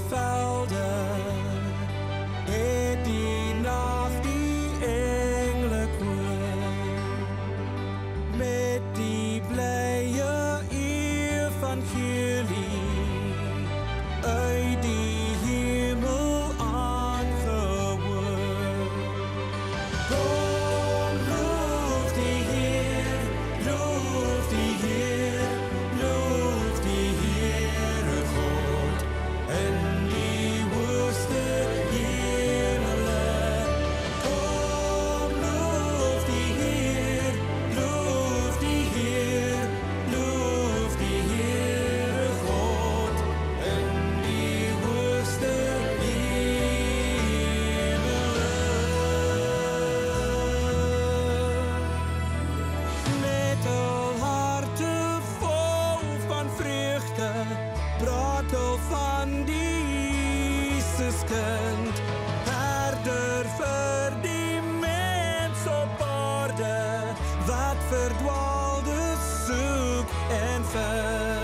velde het die nacht die engele koor met die blije evangelie uit die hemel aangehoor. Kom, loof die Heer, loof die Heer, loof die Heere God in die hoogste hemele. Kom, loof die Heer, loof die Heer, loof die Heere God in die hoogste hemele. Met hul harte vol van vreugde praat hul van die Jesuskind, herder vir die mens op aarde wat verdwaalde soek en vind.